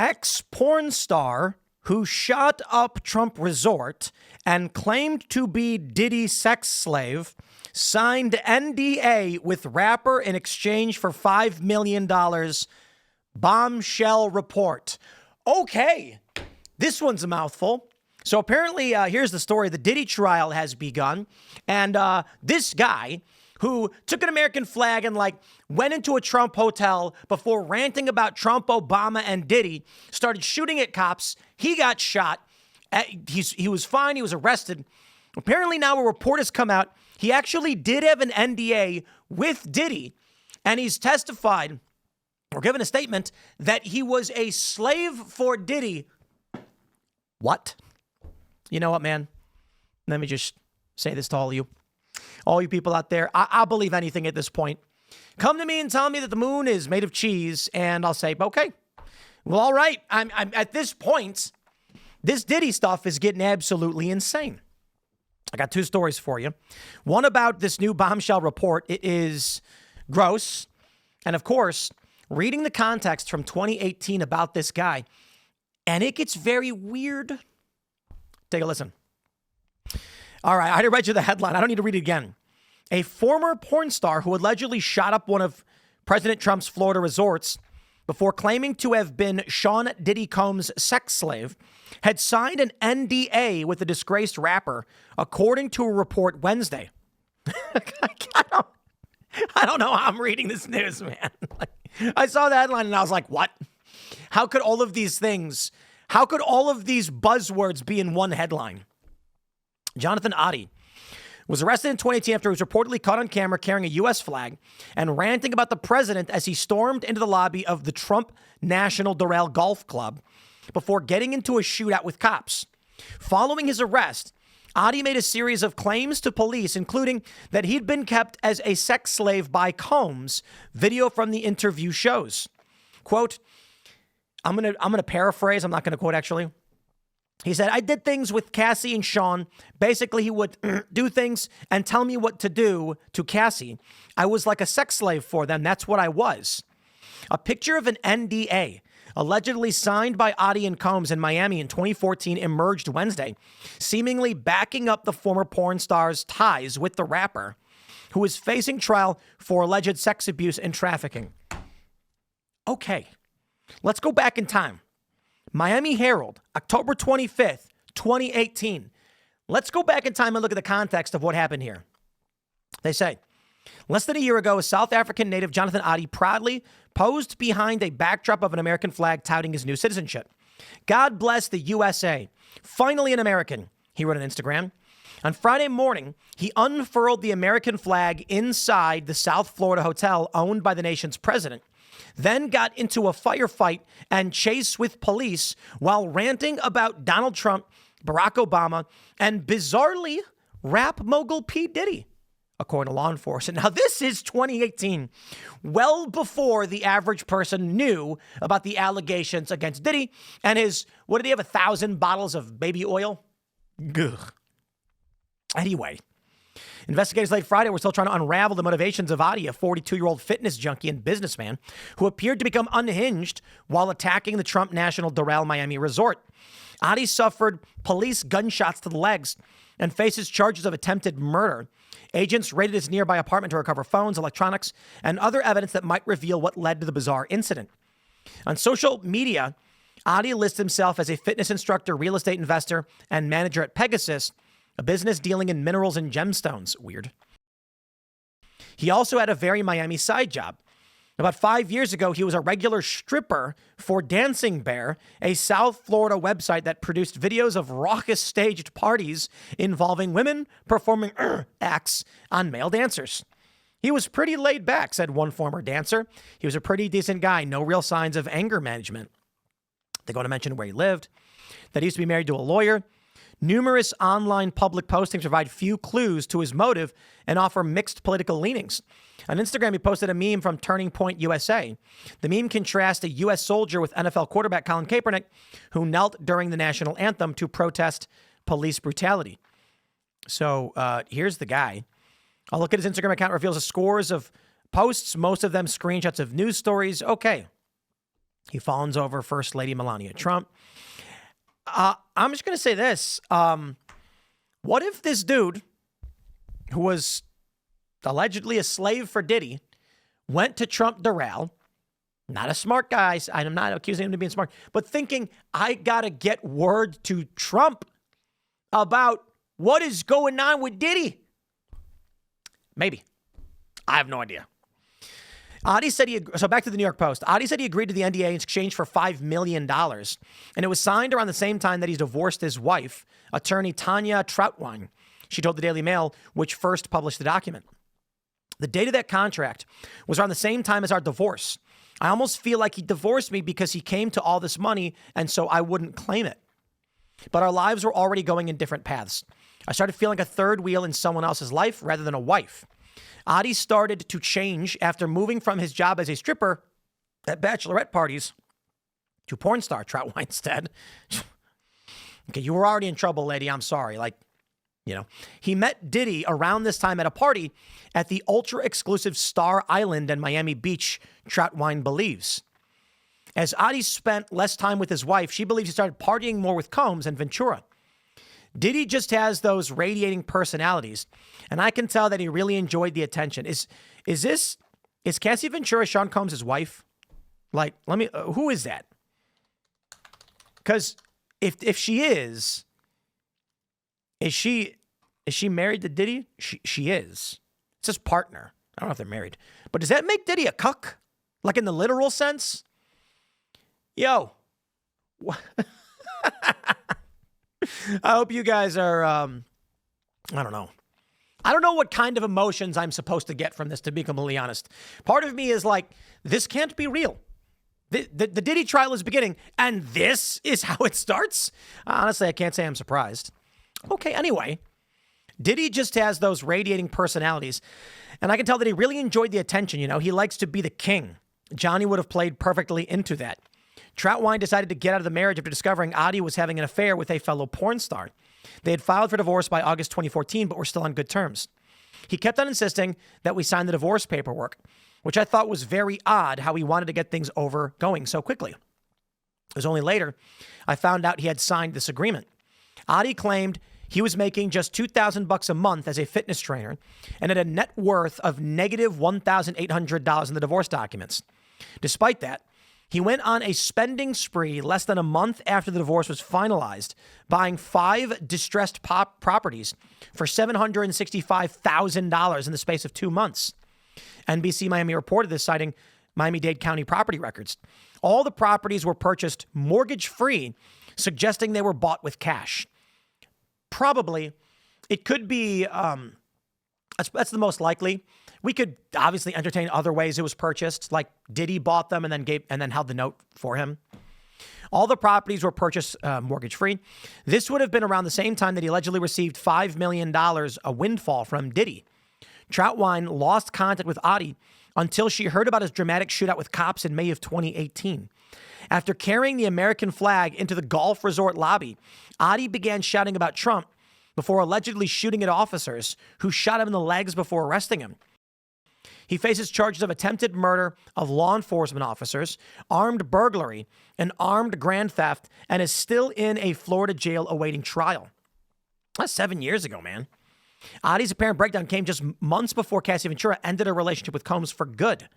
ex-porn star who shot up Trump resort and claimed to be Diddy sex slave signed NDA with rapper in exchange for $5 million. Bombshell report. Okay, this one's a mouthful. So apparently, here's the story. The Diddy trial has begun. And this guy who took an American flag and went into a Trump hotel before ranting about Trump, Obama, and Diddy, started shooting at cops. He got shot. He was fine. He was arrested. Apparently now a report has come out. He actually did have an NDA with Diddy, and he's testified or given a statement that he was a slave for Diddy. What? You know what, man? Let me just say this to all you people out there. I'll believe anything at this point. Come to me and tell me that the moon is made of cheese, and I'll say, okay, well, all right. I'm at this point, this Diddy stuff is getting absolutely insane. I got two stories for you. One about this new bombshell report. It is gross. And of course, reading the context from 2018 about this guy, and it gets very weird. Take a listen. All right, I already read you the headline. I don't need to read it again. A former porn star who allegedly shot up one of President Trump's Florida resorts before claiming to have been Sean Diddy Combs' sex slave had signed an NDA with the disgraced rapper, according to a report Wednesday. I don't know how I'm reading this news, man. I saw the headline and I was like, what? How could all of these buzzwords be in one headline? Jonathan Oddie was arrested in 2018 after he was reportedly caught on camera carrying a U.S. flag and ranting about the president as he stormed into the lobby of the Trump National Doral Golf Club before getting into a shootout with cops. Following his arrest, Oddie made a series of claims to police, including that he'd been kept as a sex slave by Combs. Video from the interview shows. Quote, I'm gonna paraphrase. I'm not going to quote, actually. He said, I did things with Cassie and Sean. Basically, he would do things and tell me what to do to Cassie. I was like a sex slave for them. That's what I was. A picture of an NDA allegedly signed by Oddie and Combs in Miami in 2014 emerged Wednesday, seemingly backing up the former porn star's ties with the rapper, who is facing trial for alleged sex abuse and trafficking. Okay, let's go back in time. Miami Herald, October 25th, 2018. Let's go back in time and look at the context of what happened here. They say, less than a year ago, a South African native, Jonathan Oddie, proudly posed behind a backdrop of an American flag touting his new citizenship. God bless the USA. Finally an American, he wrote on Instagram. On Friday morning, he unfurled the American flag inside the South Florida hotel owned by the nation's president, then got into a firefight and chase with police while ranting about Donald Trump, Barack Obama, and bizarrely, rap mogul P. Diddy, according to law enforcement. Now, this is 2018, well before the average person knew about the allegations against Diddy and his, what did he have, 1,000 bottles of baby oil? Ugh. Anyway, investigators late Friday were still trying to unravel the motivations of Oddie, a 42-year-old fitness junkie and businessman who appeared to become unhinged while attacking the Trump National Doral Miami resort. Oddie suffered police gunshots to the legs and faces charges of attempted murder. Agents raided his nearby apartment to recover phones, electronics, and other evidence that might reveal what led to the bizarre incident. On social media, Oddie lists himself as a fitness instructor, real estate investor, and manager at Pegasus, a business dealing in minerals and gemstones. Weird. He also had a very Miami side job. About 5 years ago, he was a regular stripper for Dancing Bear, a South Florida website that produced videos of raucous staged parties involving women performing acts on male dancers. He was pretty laid back, said one former dancer. He was a pretty decent guy, no real signs of anger management. They go to mention where he lived, that he used to be married to a lawyer. Numerous online public postings provide few clues to his motive and offer mixed political leanings. On Instagram, he posted a meme from Turning Point USA. The meme contrasts a U.S. soldier with NFL quarterback Colin Kaepernick, who knelt during the national anthem to protest police brutality. So here's the guy. I'll look at his Instagram account, reveals a scores of posts, most of them screenshots of news stories. Okay. He fawns over First Lady Melania Trump. I'm just going to say this. What if this dude, who was allegedly a slave for Diddy, went to Trump Doral, not a smart guy, I'm not accusing him of being smart, but thinking, I got to get word to Trump about what is going on with Diddy? Maybe. I have no idea. Adi said so back to the New York Post. Adi said he agreed to the NDA in exchange for $5 million. And it was signed around the same time that he divorced his wife, attorney Tanya Troutwine. She told the Daily Mail, which first published the document. The date of that contract was around the same time as our divorce. I almost feel like he divorced me because he came to all this money and so I wouldn't claim it. But our lives were already going in different paths. I started feeling a third wheel in someone else's life rather than a wife. Adi started to change after moving from his job as a stripper at bachelorette parties to porn star, Troutwine said. Okay, you were already in trouble, lady. I'm sorry. He met Diddy around this time at a party at the ultra-exclusive Star Island in Miami Beach, Troutwine believes. As Adi spent less time with his wife, she believes he started partying more with Combs and Ventura. Diddy just has those radiating personalities, and I can tell that he really enjoyed the attention. Is Cassie Ventura Sean Combs' wife? Who is that? Because if she is she married to Diddy? She is. It says partner. I don't know if they're married. But does that make Diddy a cuck? Like in the literal sense? Yo. I hope you guys are, I don't know. I don't know what kind of emotions I'm supposed to get from this, to be completely honest. Part of me is like, this can't be real. The Diddy trial is beginning, and this is how it starts? Honestly, I can't say I'm surprised. Okay, anyway. Diddy just has those radiating personalities, and I can tell that he really enjoyed the attention. He likes to be the king. Johnny would have played perfectly into that. Troutwine decided to get out of the marriage after discovering Adi was having an affair with a fellow porn star. They had filed for divorce by August 2014, but were still on good terms. He kept on insisting that we sign the divorce paperwork, which I thought was very odd how he wanted to get things going so quickly. It was only later I found out he had signed this agreement. Adi claimed he was making just $2,000 a month as a fitness trainer and had a net worth of negative $1,800 in the divorce documents. Despite that, he went on a spending spree less than a month after the divorce was finalized, buying 5 distressed properties for $765,000 in the space of 2 months. NBC Miami reported this, citing Miami-Dade County property records. All the properties were purchased mortgage-free, suggesting they were bought with cash. Probably, it could be, that's the most likely. We could obviously entertain other ways it was purchased, like Diddy bought them and then held the note for him. All the properties were purchased mortgage-free. This would have been around the same time that he allegedly received $5 million, a windfall from Diddy. Troutwine lost contact with Adi until she heard about his dramatic shootout with cops in May of 2018. After carrying the American flag into the golf resort lobby, Adi began shouting about Trump before allegedly shooting at officers who shot him in the legs before arresting him. He faces charges of attempted murder of law enforcement officers, armed burglary, and armed grand theft, and is still in a Florida jail awaiting trial. That's 7 years ago, man. Adi's apparent breakdown came just months before Cassie Ventura ended her relationship with Combs for good.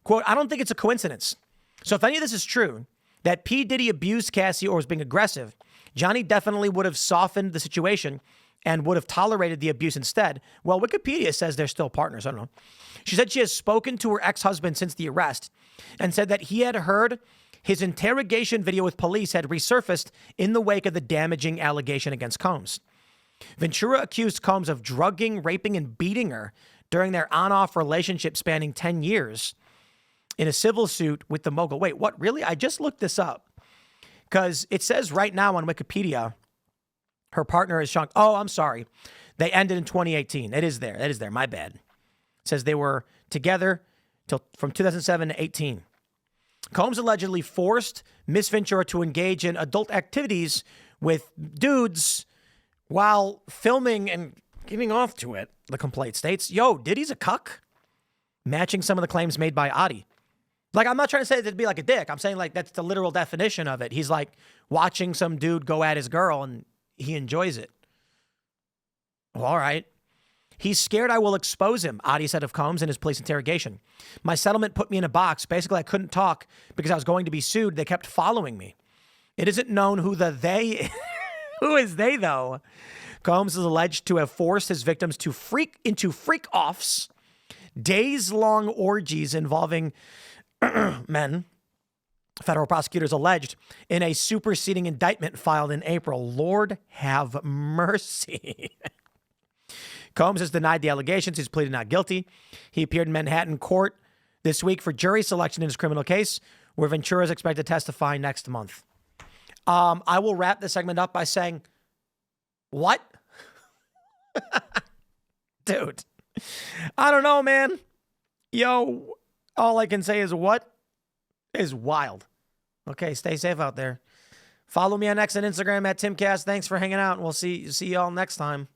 Quote, I don't think it's a coincidence. So if any of this is true, that P. Diddy abused Cassie or was being aggressive, Johnny definitely would have softened the situation and would have tolerated the abuse instead. Well, Wikipedia says they're still partners. I don't know. She said she has spoken to her ex-husband since the arrest and said that he had heard his interrogation video with police had resurfaced in the wake of the damaging allegation against Combs. Ventura accused Combs of drugging, raping, and beating her during their on-off relationship spanning 10 years in a civil suit with the mogul. Wait, what? Really? I just looked this up because it says right now on Wikipedia, her partner is Sean. Oh, I'm sorry. They ended in 2018. It is there. That is there. My bad. It says they were together from 2007 to 18. Combs allegedly forced Miss Ventura to engage in adult activities with dudes while filming and giving off to it, the complaint states. Yo, Diddy's a cuck? Matching some of the claims made by Adi. Like, I'm not trying to say to be like a dick. I'm saying like that's the literal definition of it. He's like watching some dude go at his girl and he enjoys it. Well, all right. He's scared I will expose him, Adi said of Combs in his police interrogation. My settlement put me in a box. Basically, I couldn't talk because I was going to be sued. They kept following me. It isn't known who the they... Who is they, though? Combs is alleged to have forced his victims to freak-offs, days-long orgies involving men. Federal prosecutors alleged in a superseding indictment filed in April. Lord have mercy. Combs has denied the allegations. He's pleaded not guilty. He appeared in Manhattan court this week for jury selection in his criminal case, where Ventura is expected to testify next month. I will wrap this segment up by saying, what? Dude, I don't know, man. Yo, all I can say is what is wild. Okay, stay safe out there. Follow me on X and Instagram at Timcast. Thanks for hanging out, and we'll see y'all next time.